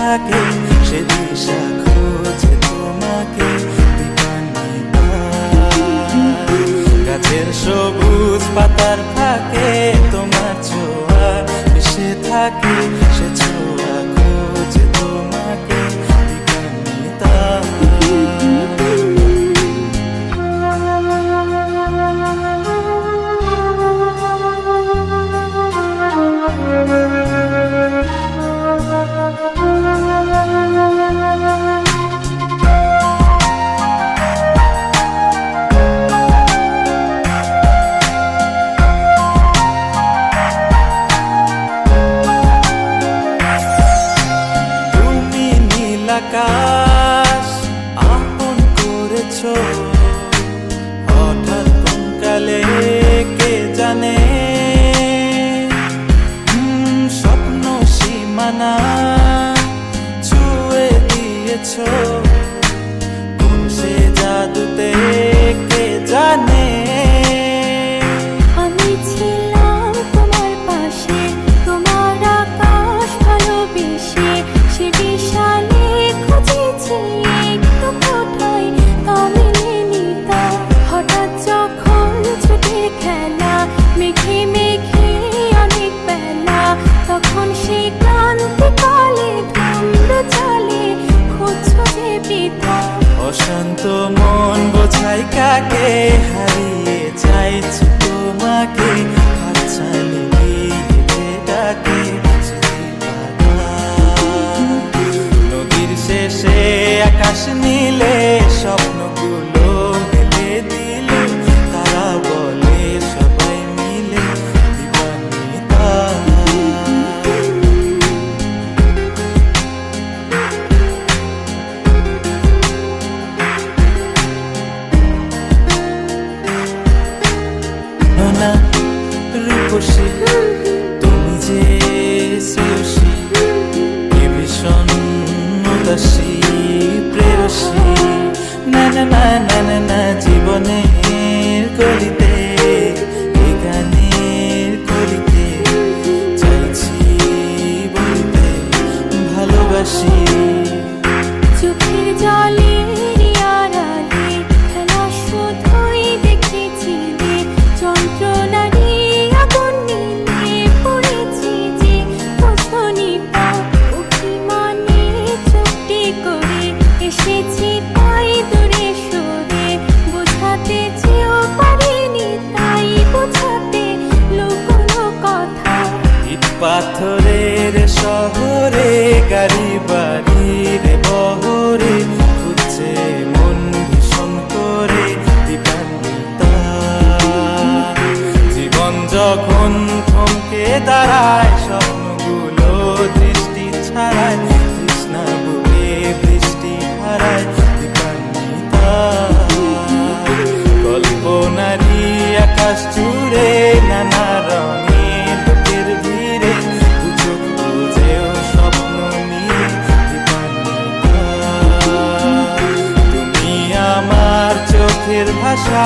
থাকে সে দিশা খোঁজে তোমাকে দীপান্বিতা। গাছের সবুজ পাতার থাকে তোমার ছোঁয়া মিশে থাকে সে ছোঁয়া খোঁজে তোমাকে দীপান্বিতা। আকাশ আপন করেছো হঠাৎ কোন কালে কে জানে, স্বপ্ন সীমানা ছুঁয়ে দিয়েছো কোন সে জাদুতে কে জানে। আমি ছিলাম তোমার পাশে, তোমার আকাশ ভালোবেসে, সে বিশাল হঠাৎ যখন ছুটে খেলা মেঘে মেঘে অনেক বেলা, তখন সে ক্লান্তিকালে ধুম্র চলে খুঁজছো যে পিতা। অশান্ত মন বোঝাই কাকে হারিয়ে চাইছি তোমাকে হাতছানি দিয়ে ডাকে নদীর শেষে আকাশ নীলে স্বপ্নগুলো মেলে দিল তারা বলে সবাই মিলে দীপান্বিতা। না রূপসী তুমি যে শ্রেয়সী এ ভীষণ উদাসী প্রেয়সী, না না না না না না জীবনের গলিতে এ গানের কলিতে চাইছি বলতে ভালোবাসি। চোখের জলের আড়ালে খেলা শুধুই দেখেছিলে, যন্ত্রণারই আগুন নিয়ে পড়েছি যে বোঝনি তা। অভিমানে চুপটি করে এসেছি তাই দূরে সরে, বোঝাতে চেয়েও পারিনি তাই বোঝাতে লুকোনো কথা। ইট পাথরের শহরে গাড়ি বাড়ির বহরে খুঁজছে মন ভীষণ করে দীপান্বিতা। জীবন যখন থমকে দাঁড়ায় স্বপ্নগুলো দৃষ্টি ছাড়ায়, তৃষ্ণা বুকে বৃষ্টি হারায় দীপান্বিতা। কল্পনারি আকাশ জুড়ে নানা রঙে লোকের ভিড়ে দুচোখ বুঝেও স্বপ্ন নিয়ে দীপান্বিতা। তুমি আমার চোখের ভাষা।